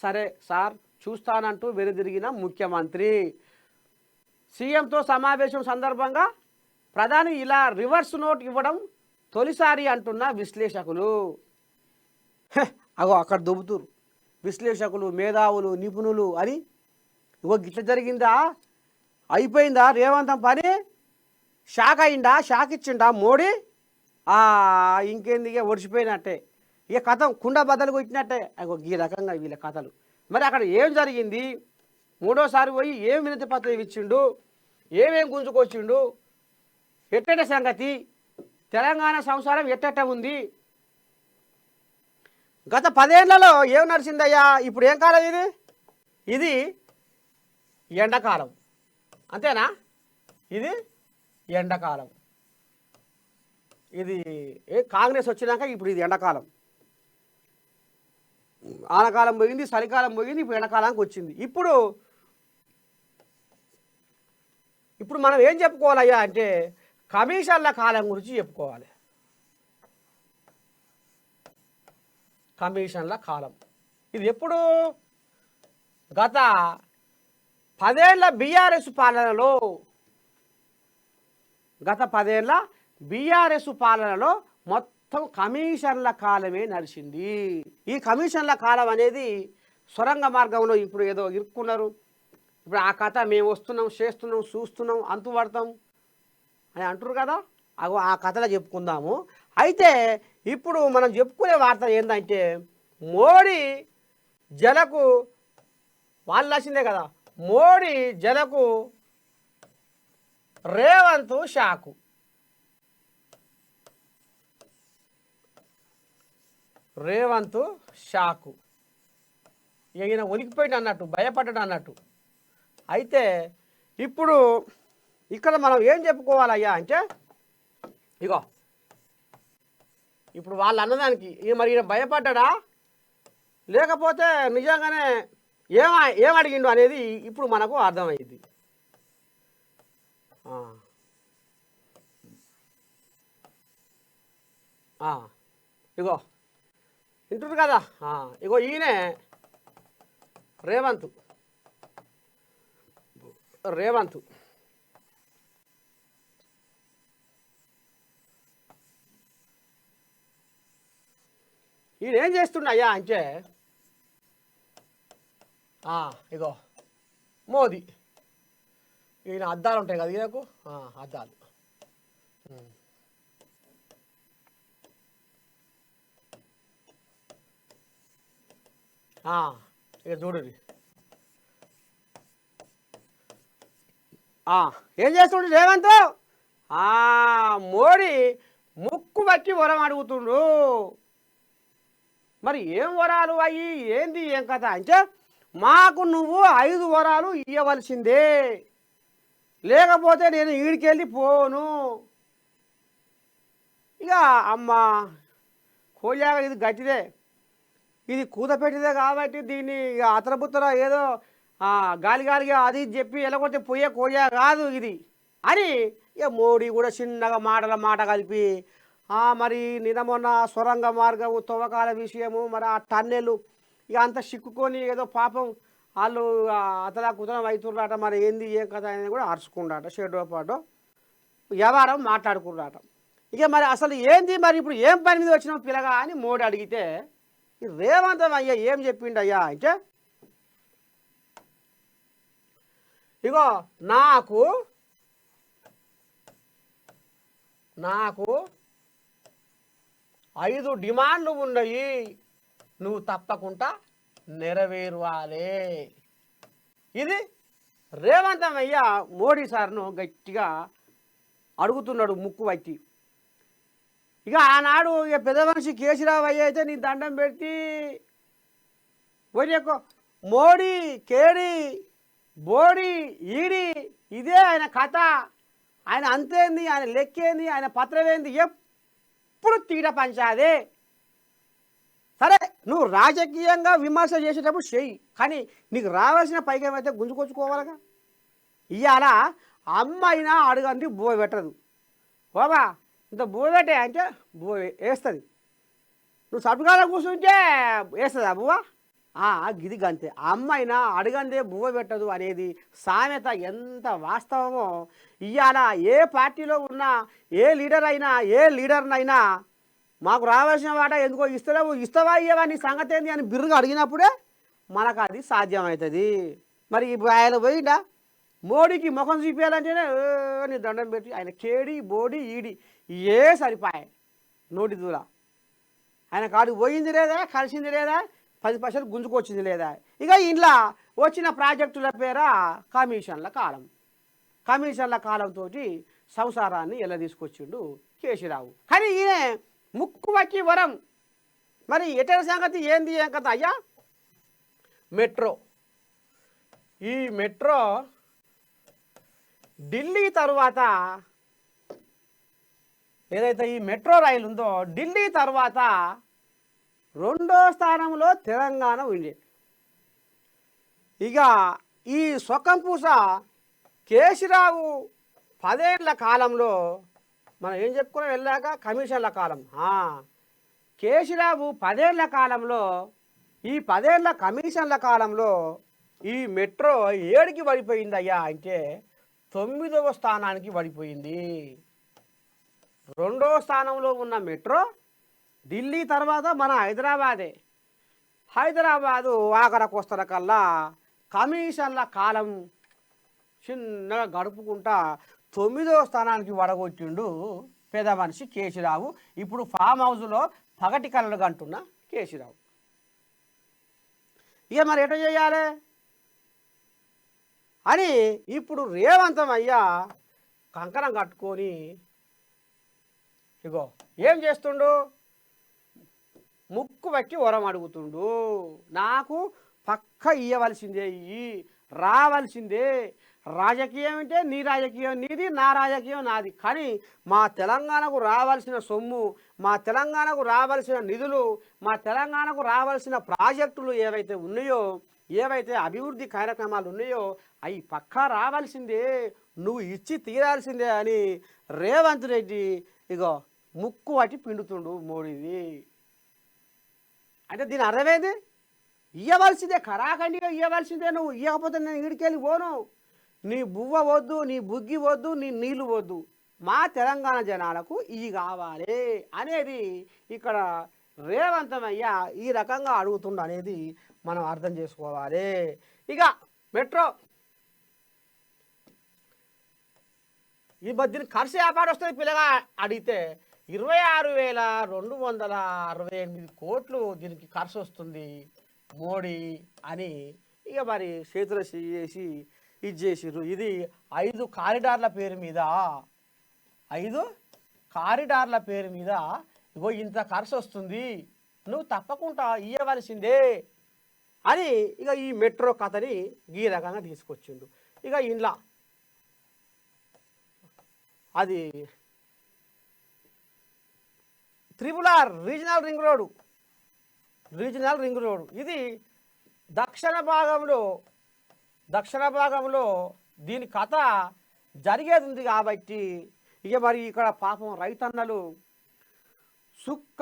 సరే సార్ చూస్తానంటూ వెనుదిరిగిన ముఖ్యమంత్రి. సీఎంతో సమావేశం సందర్భంగా ప్రధాని ఇలా రివర్స్ నోట్ ఇవ్వడం తొలిసారి అంటున్న విశ్లేషకులు. అగో అక్కడ దుబ్బుతురు విశ్లేషకులు, మేధావులు, నిపుణులు అని. ఇగో గిట్ల జరిగిందా, అయిపోయిందా రేవంతం పని, షాక్ అయిందా, షాక్ ఇచ్చిండా మోడీ, ఇంకేంది ఇక ఒడిచిపోయినట్టే, ఇక కథం కుండ బద్దలు కొట్టినట్టే. అగో ఈ రకంగా వీళ్ళ కథలు. మరి అక్కడ ఏం జరిగింది, మూడోసారి పోయి ఏం వినతి పత్రం ఇచ్చిండు, ఏమేం గుంజుకొచ్చిండు, ఎట్టట సంగతి, తెలంగాణ సంసారం ఎట్టట ఉంది, గత 10 ఏళ్లలో ఏం నడిచిందయ్యా, ఇప్పుడు ఏం కాలం ఇది, ఇది ఎండాకాలం అంతేనా, ఇది ఎండాకాలం, ఇది కాంగ్రెస్ వచ్చినాక ఇప్పుడు ఇది ఎండాకాలం. ఆనకాలం పోయింది, చలికాలం పోయింది, ఇప్పుడు ఎండాకాలానికి వచ్చింది. ఇప్పుడు మనం ఏం చెప్పుకోవాలయ్యా అంటే కమిషన్ల కాలం గురించి చెప్పుకోవాలి. కమిషన్ల కాలం ఇది ఎప్పుడు, గత 10 ఏళ్ల బీఆర్ఎస్ పాలనలో, గత 10 ఏళ్ల బీఆర్ఎస్ పాలనలో మొత్తం కమిషన్ల కాలమే నడిచింది. ఈ కమిషన్ల కాలం అనేది సొరంగ మార్గంలో ఇప్పుడు ఏదో ఇరుక్కున్నారు. ఇప్పుడు ఆ కథ మేము వస్తున్నాం, చేస్తున్నాం, చూస్తున్నాం, అంతు పడతాం అని అంటారు కదా, అగో ఆ కథలో చెప్పుకుందాము. అయితే ఇప్పుడు మనం చెప్పుకునే వార్త ఏంటంటే మోడీ జలకు వాళ్ళు వచ్చిందే కదా, మోడీ జలకు రేవంత్ షాకు. రేవంత్ షాకు, ఈయన ఉనికిపోయింది అన్నట్టు, భయపడ్డాడు అన్నట్టు. అయితే ఇప్పుడు ఇక్కడ మనం ఏం చెప్పుకోవాలయ్యా అంటే, ఇగో ఇప్పుడు వాళ్ళు అన్నదానికి మరి ఈయన భయపడ్డా లేకపోతే నిజంగానే ఏం అడిగిండు అనేది ఇప్పుడు మనకు అర్థమైంది. ఇగో వింటుంది కదా, ఇగో ఈయనే రేవంత్. ఈయన ఏం చేస్తున్నాయ్యా అంటే, ఇగో మోదీ, ఈయన అద్దాలు ఉంటాయి కదా ఈయనకు, అద్దాలు. ఇక చూడండి ఏం చేస్తుండు రేవంత్, మోడీ ముక్కు బట్టి వరం అడుగుతుండు. మరి ఏం వరాలు అయ్యి ఏంది ఏం కథ అంటే, మాకు నువ్వు 5 వరాలు ఇవ్వవలసిందే, లేకపోతే నేను ఈడికెళ్ళి పోను. ఇక అమ్మ కోయాగా ఇది గట్టిదే, ఇది కూతపెట్టిదే కాబట్టి దీన్ని ఇక అతరబుత్తర ఏదో గాలిగా అది చెప్పి ఎలాగొట్టి పోయే కోయా కాదు ఇది అని ఇక మోడీ కూడా చిన్నగా మాట కలిపి మరి నిన్న మొన్న సొరంగ మార్గము తవ్వకాల విషయము, మరి ఆ టన్నెలు ఇక అంతా చిక్కుకొని ఏదో పాపం వాళ్ళు అతలా కుతలం అవుతున్నారట, మరి ఏంది ఏం కథ అనేది కూడా అరుచుకున్నారట, షేడో పాటో వ్యవహారం మాట్లాడుకున్నారట. ఇక మరి అసలు ఏంది, మరి ఇప్పుడు ఏం పని మీద వచ్చినావు పిల్లగా అని మోడీ అడిగితే రేవంత్ అయ్యా ఏం చెప్పిండయ్యా అంటే, ఇగో నాకు 5 డిమాండ్లు ఉన్నాయి, నువ్వు తప్పకుండా నెరవేర్వాలి. ఇది రేవంత్ అయ్యా మోడీ సార్ను గట్టిగా అడుగుతున్నాడు ముక్కు పట్టి. ఇక ఆనాడు ఇక పెద్ద మనిషి కేసీరావు అయ్య అయితే నీ దండం పెట్టి పోయి మోడీ కేడి బోడి ఈడి ఇదే ఆయన కథ, ఆయన అంతేంది, ఆయన లెక్కేంది, ఆయన పత్రం ఏంది, ఎప్పుడు తీట పంచాదే సరే నువ్వు రాజకీయంగా విమర్శ చేసేటప్పుడు చెయ్యి, కానీ నీకు రావాల్సిన పైకి ఏమైతే గుంజుకొచ్చుకోవాలిగా. ఇవాళ అమ్మ అయినా అడుగంది బువ్వ పెట్టదు. బాబా ఇంత బువ్వ పెట్టే అంటే బువ్వ వేస్తుంది. నువ్వు సబ్కాల కూర్చుంటే వేస్తుందా బువ్వ? గిది గంతే. అమ్మ అయినా అడగందే బువ్వ పెట్టదు అనేది సామెత ఎంత వాస్తవమో ఇవాళ ఏ పార్టీలో ఉన్నా, ఏ లీడర్ అయినా, ఏ లీడర్నైనా మాకు రావాల్సిన వాట ఎందుకో ఇస్తలేవు, ఇస్తావా ఇయ్యవా నీ సంగతి ఏంది అని బిర్రుగా అడిగినప్పుడే మనకు అది సాధ్యమవుతుంది. మరి ఆయన పోయిండా మోడీకి ముఖం చూపించాలంటేనే నీ దండం పెట్టి ఆయన కేడి బోడి ఈడి ఏ సరిపాయ నోటి దూర. ఆయన కాడికి పోయింది లేదా, కలిసింది లేదా, 10 పైసలు గుంజుకొచ్చింది లేదా. ఇక ఇంట్లో వచ్చిన ప్రాజెక్టుల పేర కమిషన్ల కాలం. కమిషన్ల కాలంతో సంసారాన్ని ఎలా తీసుకొచ్చిండు కేసీరావు. కానీ ఈయన ముక్కు వచ్చి వరం. మరి ఎటల సంగతి ఏంది ఏం కదా అయ్యా? మెట్రో. ఈ మెట్రో ఢిల్లీ తరువాత ఏదైతే ఈ మెట్రో రైలు ఉందో ఢిల్లీ తర్వాత 2వ స్థానంలో తెలంగాణ ఉంది. ఇక ఈ సొక్కంపూస కేసీరావు 10 ఏళ్ల కాలంలో మనం ఏం చెప్పుకున్నాం వెళ్ళాక కమిషన్ల కాలం. కేసీరావు 10 ఏళ్ల కాలంలో, ఈ 10 ఏళ్ల కమిషన్ల కాలంలో ఈ మెట్రో ఏడికి పడిపోయింది అయ్యా అంటే 9వ స్థానానికి పడిపోయింది. 2వ స్థానంలో ఉన్న మెట్రో ఢిల్లీ తర్వాత మన హైదరాబాదే. హైదరాబాదు ఆఖరకు వస్తున్న కల్లా కమిషన్ల కాలం చిన్నగా గడుపుకుంటా 9వ స్థానానికి వడగొట్టిండు పెద్ద మనిషి కేసీరావు. ఇప్పుడు ఫామ్ హౌస్లో పగటి కళలు కంటున్న కేసీరావు. ఇక మరి ఎట చేయాలి అని ఇప్పుడు రేవంతం అయ్యా కంకణం కట్టుకొని ఇగో ఏం చేస్తుండు, ముక్కు పట్టి వరం అడుగుతుండు. నాకు పక్క ఇయ్యవలసిందే, ఇయ్యి రావాల్సిందే. రాజకీయం అంటే నీ రాజకీయం నీది, నా రాజకీయం నాది. కానీ మా తెలంగాణకు రావాల్సిన సొమ్ము, మా తెలంగాణకు రావాల్సిన నిధులు, మా తెలంగాణకు రావాల్సిన ప్రాజెక్టులు ఏవైతే ఉన్నాయో, ఏవైతే అభివృద్ధి కార్యక్రమాలు ఉన్నాయో అవి పక్కా రావాల్సిందే, నువ్వు ఇచ్చి తీరాల్సిందే అని రేవంత్ రెడ్డి ఇగో ముక్కు పట్టి పిండుతుండు మోడీది. అంటే దీని అర్థమేంది? ఇవ్వవలసిందే, ఖరాఖండిగా ఇవ్వవలసిందే. నువ్వు ఇవ్వకపోతే నేను ఇడికెళ్ళి పోను. నీ బువ్వ వద్దు, నీ బుగ్గి వద్దు, నీ నీళ్ళు వద్దు, మా తెలంగాణ జనాలకు ఇవి కావాలి అనేది ఇక్కడ రేవంతమయ్య ఈ రకంగా అడుగుతుండ అనేది మనం అర్థం చేసుకోవాలి. ఇక మెట్రో ఈ దీనికి ఖర్చు వ్యాపారం వస్తుంది పిల్లగా అడిగితే 26,268 కోట్లు దీనికి ఖర్చు వస్తుంది మోడీ అని ఇక మరి చేతులు చేసి ఇది చేసిర్రు. ఇది 5 కారిడార్ల పేరు మీద, 5 కారిడార్ల పేరు మీద ఇగో ఇంత ఖర్చు వస్తుంది, నువ్వు తప్పకుండా ఇవ్వవలసిందే అని ఇక ఈ మెట్రో కథని ఈ రకంగా తీసుకొచ్చిండు. ఇక ఇంట్లో అది త్రిపులార్ రీజనల్ రింగ్ రోడ్ ఇది దక్షిణ భాగంలో దీని కథ జరిగేది ఉంది కాబట్టి ఇక మరి ఇక్కడ పాపం రైతన్నలు సుక్క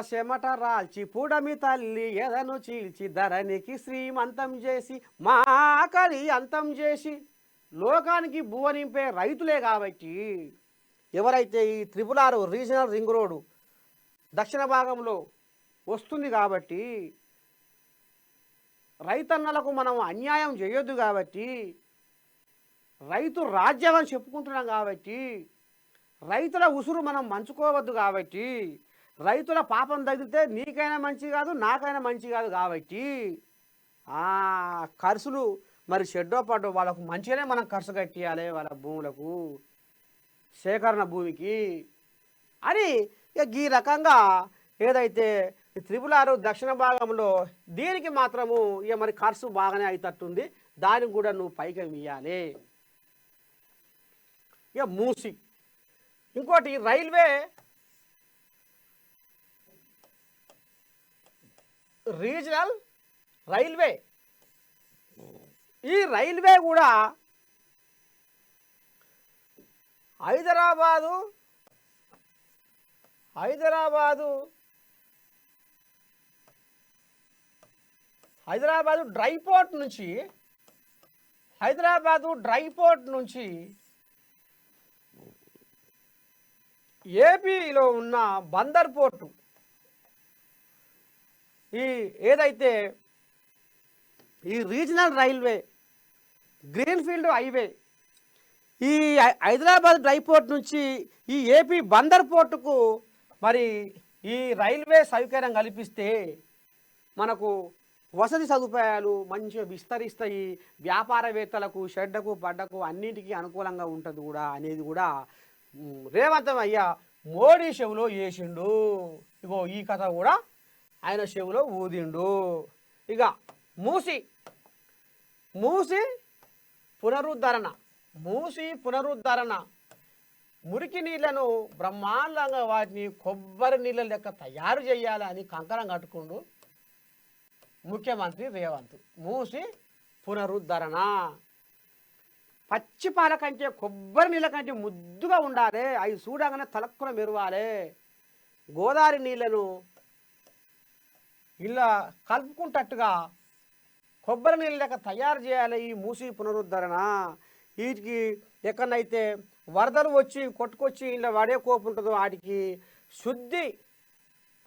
చెమట రాల్చి పుడమి తల్లి ఎదను చీల్చి ధరణికి శ్రీమంతం చేసి మా ఆకలి అంతం చేసి లోకానికి బువ్వ నింపే రైతులే కాబట్టి ఎవరైతే ఈ త్రిపులార్ రీజనల్ రింగ్ రోడ్డు దక్షిణ భాగంలో వస్తుంది కాబట్టి రైతన్నలకు మనం అన్యాయం చేయొద్దు కాబట్టి, రైతు రాజ్యం అని చెప్పుకుంటున్నాం కాబట్టి, రైతుల ఉసురు మనం మంచుకోవద్దు కాబట్టి, రైతుల పాపం తగిలితే నీకైనా మంచి కాదు, నాకైనా మంచి కాదు కాబట్టి ఖర్చులు మరి షెడ్డో పడ్డో వాళ్ళకు మంచిగానే మనం ఖర్చు కట్టియాలి వాళ్ళ భూములకు, సేకరణ భూమికి అని ఇక ఈ రకంగా ఏదైతే త్రిపులారు దక్షిణ భాగంలో దీనికి మాత్రము ఇక మరి ఖర్చు బాగానే అవుతట్టుంది, దానికి కూడా నువ్వు పైకి ఇవ్వాలి. ఇక మూసి రీజనల్ రైల్వే. ఈ రైల్వే కూడా హైదరాబాదు డ్రై పోర్ట్ నుంచి ఏపీలో ఉన్న బందర్ పోర్టు, ఏదైతే ఈ రీజనల్ రైల్వే గ్రీన్ఫీల్డ్ హైవే ఈ హైదరాబాద్ డ్రై పోర్ట్ నుంచి ఈ ఏపీ బందర్ పోర్టుకు మరి ఈ రైల్వే సౌకర్యం కల్పిస్తే మనకు వసతి సదుపాయాలు మంచిగా విస్తరిస్తాయి, వ్యాపారవేత్తలకు షెడ్డకు పడ్డకు అన్నింటికీ అనుకూలంగా ఉంటుంది కూడా అనేది కూడా రేవంత్ అయ్య మోడీ చెవులో వేసిండు. ఇగో ఈ కథ కూడా ఆయన చెవులో ఊదిండు. ఇక మూసి పునరుద్ధరణ మురికి నీళ్లను బ్రహ్మాండంగా వాటిని కొబ్బరి నీళ్ళ లెక్క తయారు చేయాలని కంకణం కట్టుకుండు ముఖ్యమంత్రి రేవంత్. మూసి పునరుద్ధరణ పచ్చి పాల కంటే కొబ్బరి నీళ్ళ కంటే ముద్దుగా ఉండాలి, అవి చూడగానే తలక్కున మెరవాలి. గోదావరి నీళ్లను ఇలా కలుపుకుంటట్టుగా కొబ్బరి నీళ్ళ లెక్క తయారు చేయాలి ఈ మూసి పునరుద్ధరణ. వీటికి ఎక్కడైతే వరదలు వచ్చి కొట్టుకొచ్చి ఇలా వడే కోపు ఉంటుందో వాటికి శుద్ధి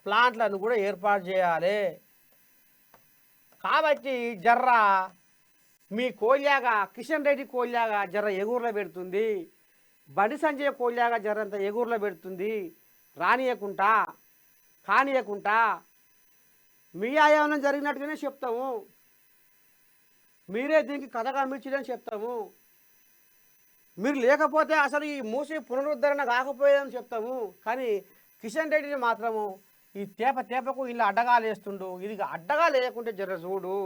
ప్లాంట్లను కూడా ఏర్పాటు చేయాలి. కాబట్టి జర్ర మీ కోల్యాగా కిషన్ రెడ్డి కోల్యాగా జర్ర ఎగురులో పెడుతుంది, బండి సంజయ్ కోల్యాగా జర్రంత ఎగురులో పెడుతుంది. కానియకుంటా మీ ఆయామనం జరిగినట్టుగానే చెప్తాము, మీరే దీనికి కథ కమ్మించదని చెప్తాము. మీరు లేకపోతే అసలు ఈ మూసి పునరుద్ధరణ కాకపోయేదని చెప్తాము. కానీ కిషన్ రెడ్డిని మాత్రము ఈ తేపకు ఇలా అడ్డగాలు వేస్తుండు. ఇది అడ్డగా లేకుంటే జర చూడు,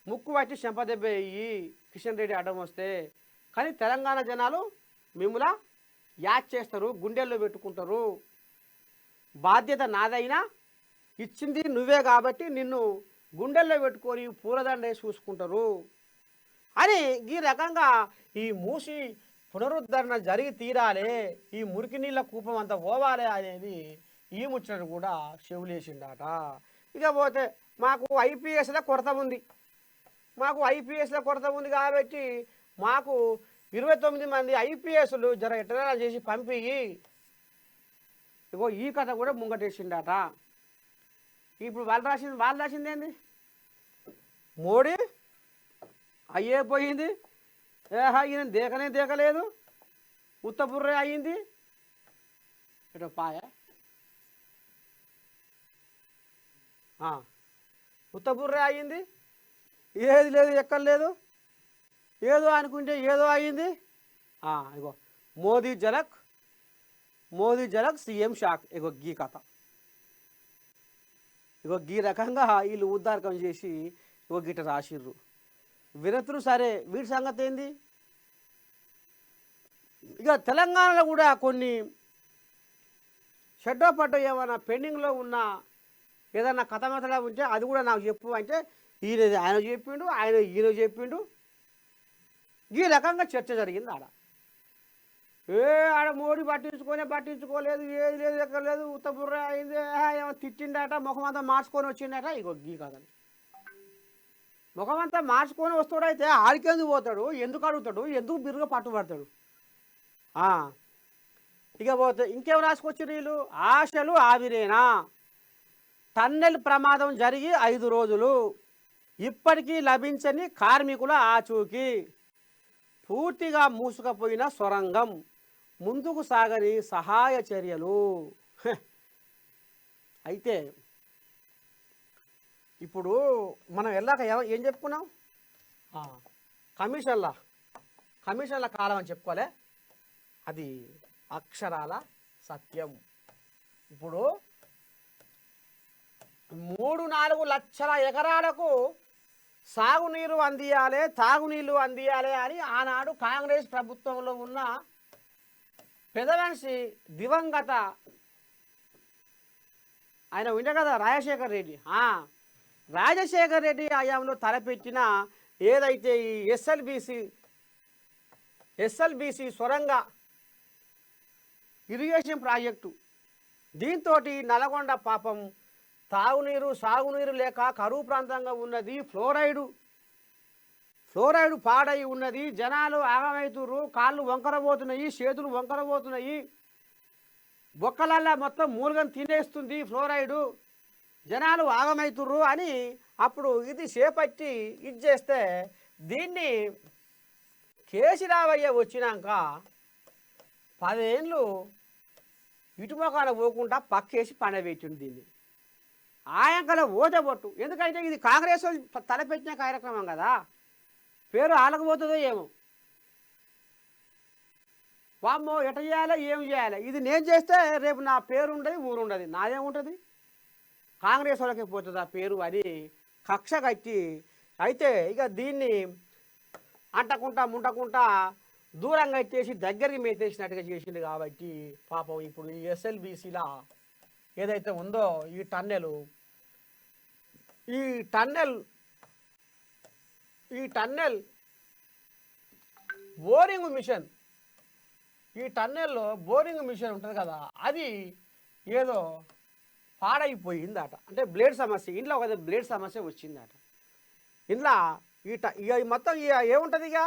ముక్కు పట్టి చెంపదెబ్బ వేయి కిషన్ రెడ్డి అడ్డం వస్తే. కానీ తెలంగాణ జనాలు మిమ్మల్ని యాచ్ చేస్తారు, గుండెల్లో పెట్టుకుంటారు. బాధ్యత నాదైనా ఇచ్చింది నువ్వే కాబట్టి నిన్ను గుండెల్లో పెట్టుకొని పూలదండ చూసుకుంటారు అని ఈ రకంగా ఈ మూసి పునరుద్ధరణ జరిగి తీరాలి, ఈ మురికి నీళ్ళ కూపం అంతా పోవాలి అనేది ఈ ముచ్చట కూడా చెవులేసిండాట. ఇకపోతే మాకు ఐపీఎస్లో కొరత ఉంది కాబట్టి మాకు 29 మంది ఐపీఎస్లు జర ఎట్లా చేసి పంపి ఇగో ఈ కథ కూడా ముంగటేసిండాట. ఇప్పుడు వాళ్ళు రాసింది ఏంది, మోడీ అయ్యే పోయింది, ఈయన దేకలేదు, ఉత్తపుర్రే అయ్యింది, ఇటో పాయ ఉత్తపుర్రే అయ్యింది, ఏది లేదు ఎక్కర్లేదు, ఏదో అనుకుంటే ఏదో అయ్యింది. ఇగో మోదీ జలక్ సీఎం షాక్. ఇగో గీ కథ, ఇగో గీ రకంగా వీళ్ళు ఉద్దారకం చేసి ఇగో గిట్ట రాసిర్రు. వినతులు సరే, వీటి సంగతి ఏంది? ఇక తెలంగాణలో కూడా కొన్ని షెడ్డో పడ్డో ఏమైనా పెండింగ్లో ఉన్న ఏదన్నా కథమెతలా ఉంటే అది కూడా నాకు చెప్పు అంటే ఆయన చెప్పిండు. ఈ రకంగా చర్చ జరిగింది ఆడ. ఆడ మోడీ పట్టించుకోలేదు, ఏది లేదు ఎక్కర్లేదు, ఉత్తపుర్ర అయింది, ఏమో తిట్టిండట, ముఖమంతా మార్చుకొని వచ్చిండట. ఇగో గీ కథని ముఖమంతా మార్చుకొని వస్తాడైతే ఆడికెందుకు పోతాడు, ఎందుకు అడుగుతాడు, ఎందుకు బిరుగా పట్టుబడతాడు? ఇక పోతే ఇంకేం రాసుకొచ్చి వీళ్ళు ఆశలు ఆవిరేనా. టన్నెల్ ప్రమాదం జరిగి 5 రోజులు, ఇప్పటికీ లభించని కార్మికుల ఆచూకీ, పూర్తిగా మూసుకుపోయిన సొరంగం, ముందుకు సాగని సహాయ చర్యలు. అయితే ఇప్పుడు మనం వెళ్ళాక ఏం చెప్పుకున్నాం, కమిషన్ల కాలం అని చెప్పుకోలే, అది అక్షరాల సత్యం. ఇప్పుడు 3-4 లక్షల ఎకరాలకు సాగునీరు అందియాలి, తాగునీళ్ళు అందియాలి అని ఆనాడు కాంగ్రెస్ ప్రభుత్వంలో ఉన్న పెదమనిషి దివంగత ఆయన ఉండే కదా రాజశేఖర్ రెడ్డి, రాజశేఖర్ రెడ్డి హయాంలో తలపెట్టిన ఏదైతే ఈ ఎస్ఎల్బిసి సొరంగ ఇరిగేషన్ ప్రాజెక్టు, దీంతో నల్గొండ పాపం తాగునీరు సాగునీరు లేక కరువు ప్రాంతంగా ఉన్నది. ఫ్లోరైడ్ పాడై ఉన్నది. జనాలు ఆగమవుతుర్రు, కాళ్ళు వంకరబోతున్నాయి, చేతులు వంకరబోతున్నాయి, బొక్కలల్లా మొత్తం మూలుగని తినేస్తుంది ఫ్లోరైడు, జనాలు ఆగమవుతుర్రు అని అప్పుడు ఇది చేపట్టి ఇది చేస్తే దీన్ని కేసీరావయ్య వచ్చినాక 10 ఏళ్ళు ఇటుమొకాన పోకుండా పక్కేసి పండబెట్టింది దీన్ని. ఆయంకలో ఓదబొట్టు, ఎందుకంటే ఇది కాంగ్రెస్ తలపెట్టిన కార్యక్రమం కదా, పేరు ఆలకపోతుందో ఏమో, వామ్మో ఎట చేయాలి ఏం చేయాలి, ఇది నేను చేస్తే రేపు నా పేరు ఉండదు ఊరు ఉండదు, నాదేముంటుంది, కాంగ్రెస్ వాళ్ళకి పోతుంది ఆ పేరు అని కక్ష కట్టి అయితే ఇక దీన్ని అంటకుంటా ముంటకుంటా దూరంగా ఎత్తేసి దగ్గరికి మేతేసినట్టుగా చేసింది. కాబట్టి పాపం ఇప్పుడు ఈ ఎస్ఎల్బిసిలా ఏదైతే ఉందో ఈ టన్నెల్ బోరింగ్ మిషన్, ఈ టన్నెల్లో బోరింగ్ మిషన్ ఉంటుంది కదా, అది ఏదో పాడైపోయిందట. అంటే బ్లేడ్ సమస్య, ఇంట్లో ఒక బ్లేడ్ సమస్య వచ్చిందట. ఇంట్లో ఇక మొత్తం ఇక ఏముంటుంది, ఇక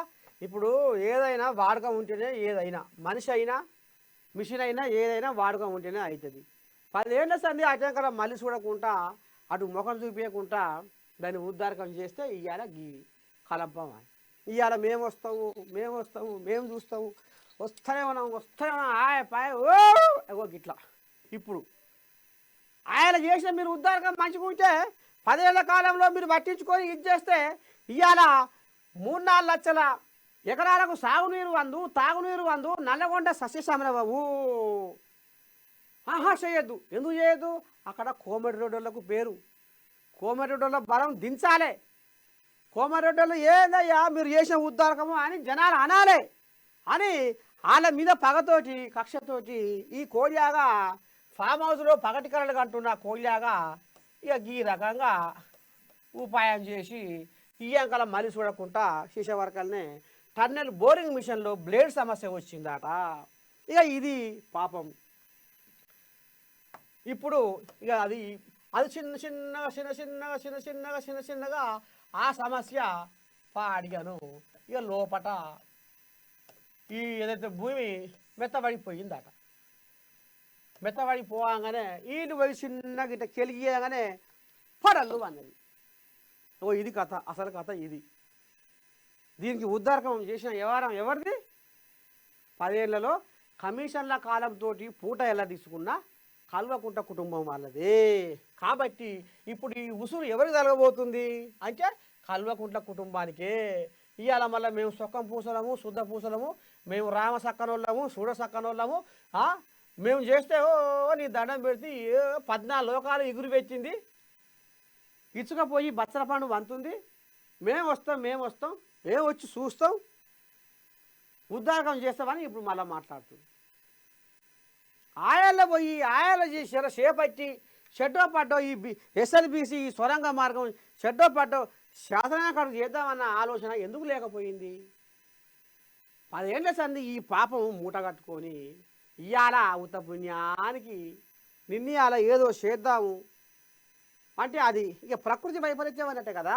ఇప్పుడు ఏదైనా వాడకం ఉంటేనే, ఏదైనా మనిషి అయినా మిషన్ అయినా ఏదైనా వాడకం ఉంటేనే అవుతుంది. 10 ఏళ్ళ సంది అటంకర మళ్ళీ చూడకుండా అటు ముఖం చూపించకుండా దాన్ని ఉద్ధారకం చేస్తే ఇవాళ గీ కలంపం. ఇవాళ మేము వస్తాము మేము చూస్తాము, వస్తూనే ఉన్నాం ఆయ పాయ ఓ గిట్లా. ఇప్పుడు ఆయన చేసిన మీరు ఉద్ధారకం మంచిగా ఉంటే 10 ఏళ్ల కాలంలో మీరు పట్టించుకొని ఇది చేస్తే ఇవాళ 3-4 లక్షల ఎకరాలకు సాగునీరు అందు, తాగునీరు అందు, నల్లగొండ సస్యశ్యామల బాబు. చేయొద్దు, ఎందుకు చేయొద్దు, అక్కడ కోమటిరెడ్డిలకు పేరు, కోమటిరెడ్డిల బలం దించాలి, కోమటిరెడ్డిలు ఏందయ్యా మీరు చేసిన ఉద్ధారకము అని జనాలు అనాలి అని వాళ్ళ మీద పగతోటి కక్షతోటి ఈ కోడియాగా ఫామ్ హౌస్లో పగటికరలు కంటున్న కోడియాగా ఇక ఈ రకంగా ఉపాయం చేసి ఇయ్యంకల మళ్ళీ చూడకుండా శిశవర్కల్ని టన్నెల్ బోరింగ్ మిషన్లో బ్లేడ్ సమస్య వచ్చిందట. ఇక ఇది పాపం. ఇప్పుడు ఇక అది చిన్నగా ఆ సమస్య పాడిగాను ఇక లోపట ఈ ఏదైతే భూమి మెత్తబడిపోయిందట. మెత్తబడిపోగానే ఈయన పోయి చిన్నగా ఇట్లా కెలిగియగానే పడల్లు అన్నది. ఇది కథ, అసలు కథ ఇది. దీనికి ఉద్ధారకం చేసిన వ్యవహారం ఎవరిది? 10 ఏళ్లలో కమిషన్ల కాలంతో పూట ఎలా తీసుకున్నా కల్వకుంట కుటుంబం వాళ్ళదే. కాబట్టి ఇప్పుడు ఈ ఉసురు ఎవరికి తలగబోతుంది అంటే కల్వకుంట్ల కుటుంబానికే. ఇవాళ మళ్ళీ మేము సొక్కం పూసలము, శుద్ధ పూసలము, మేము రామ సక్కనోళ్ళము, చూడ సక్కనోళ్ళము, మేము చేస్తే నీ దండం పెడితే 14 లోకాలు ఎగురు పెట్టింది, ఇచ్చుకపోయి బచ్చల పండు వంతుంది, మేము వస్తాం మేము వచ్చి చూస్తాం, ఉద్ధారకం చేస్తామని ఇప్పుడు మళ్ళీ మాట్లాడుతుంది. ఆయల్లో పోయి ఆయల్లో చేసి చేపట్టి షెడ్డో పడ్డో ఈ ఎస్ఎల్బిసి ఈ సొరంగ మార్గం షెడ్డో పడ్డో శాసనాకరణ చేద్దామన్న ఆలోచన ఎందుకు లేకపోయింది? 10 ఏళ్ల సంది ఈ పాపం మూట కట్టుకొని ఇవాళ ఉత్త పుణ్యానికి నిన్నయాల ఏదో చేద్దాము అంటే అది ఇక ప్రకృతి వైపరీత్యం అన్నట్టే కదా.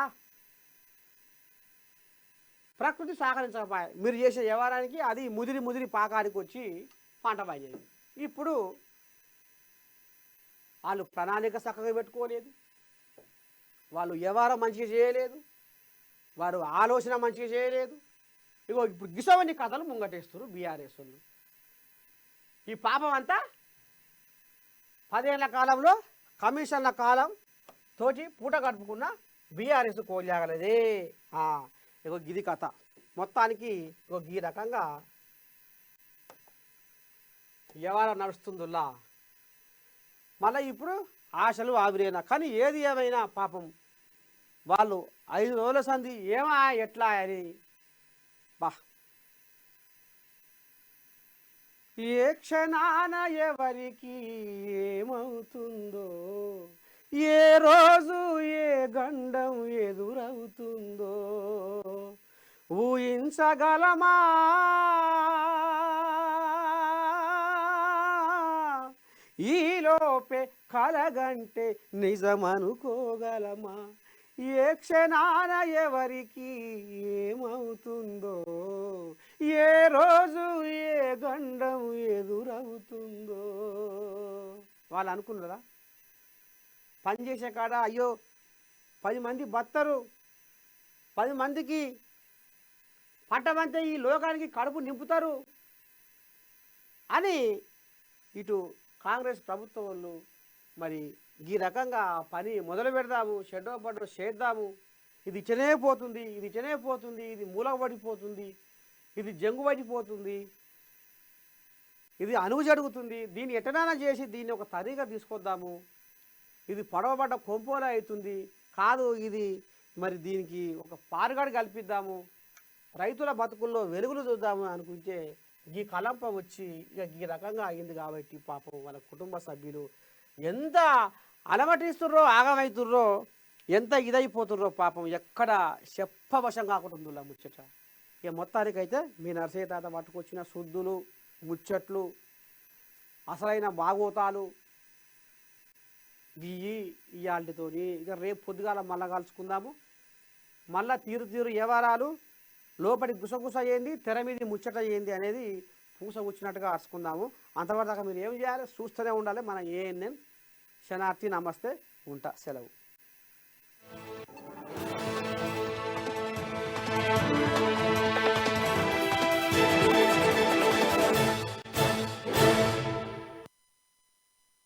ప్రకృతి సహకరించకపోయా మీరు చేసే వ్యవహారానికి అది ముదిరి పాకానికి వచ్చి పంట పండేది. ఇప్పుడు వాళ్ళు ప్రణాళిక చక్కగా పెట్టుకోలేదు, వాళ్ళు వ్యవహారం మంచిగా చేయలేదు, వారు ఆలోచన మంచిగా చేయలేదు. ఇగో ఇప్పుడు గిసవని కథలు ముంగటేస్తారు బీఆర్ఎస్ వాళ్ళు. ఈ పాపం అంతా 10 ఏళ్ల కాలంలో కమిషన్ల కాలం తోటి పూట గడుపుకున్న బీఆర్ఎస్ కోల్యాగలేదే. ఇగో గిది కథ మొత్తానికి. ఇగో ఈ రకంగా వ్యవహారం నడుస్తుందిలా. మళ్ళీ ఇప్పుడు ఆశలు ఆవిరేనా. కానీ ఏది ఏమైనా పాపం వాళ్ళు 5 రోజుల సంది ఏమా ఎట్లా అని ఏ క్షణాన ఎవరికి ఏమవుతుందో, ఏ రోజు ఏ గండం ఎదురవుతుందో ఊహించగలమా? ఈలోపే కలగంటే నిజమనుకోగలమా? ఏ క్షణాన ఎవరికి ఏమవుతుందో, ఏ రోజు ఏ గండం ఎదురవుతుందో. వాళ్ళు అనుకున్నారా పని చేసే కాడ అయ్యో 10 మంది బత్తరు, 10 మందికి పంటమంతే ఈ లోకానికి కడుపు నింపుతారు అని ఇటు కాంగ్రెస్ ప్రభుత్వం వాళ్ళు మరి ఈ రకంగా పని మొదలు పెడదాము, షెడ్డో బడ్డో చేద్దాము, ఇది ఇచ్చనే పోతుంది, ఇది ఇచ్చనే పోతుంది, ఇది మూలపడిపోతుంది, ఇది జంగు పడిపోతుంది, ఇది అణువు జరుగుతుంది, దీన్ని ఎట్టనానా చేసి దీన్ని ఒక తరిగా తీసుకొద్దాము, ఇది పొడవబడ్డ కొంపోలా అవుతుంది కాదు, ఇది మరి దీనికి ఒక పారుగాడు కల్పిద్దాము, రైతుల బతుకుల్లో వెలుగులు చూద్దాము అనుకుంటే ఈ కలంప వచ్చి ఇక ఈ రకంగా అయింది. కాబట్టి పాపం వాళ్ళ కుటుంబ సభ్యులు ఎంత అలమటిస్తుర్రో, ఆగమవుతుర్రో, ఎంత ఇదైపోతుర్రో పాపం, ఎక్కడ చెప్పవశం కాకుండా ముచ్చట. ఇక మొత్తానికైతే మీ నరసయ్య తాత పట్టుకొచ్చిన శుద్ధులు, ముచ్చట్లు, అసలైన బాగోతాలు ఇవాళతోని ఇక రేపు పొద్దుగాల మళ్ళా కలుసుకుందాము. మళ్ళా తీరు వ్యవహారాలు, లోపలి గుసగుస ఏంది, తెర మీద ముచ్చట ఏంది అనేది పూస కూర్చున్నట్టుగా అరుచుకుందాము. అంతవరకు దాకా మీరు ఏం చేయాలి, చూస్తూనే ఉండాలి. మన ఏఎన్ఎం శనార్థి. నమస్తే, ఉంటా, సెలవు.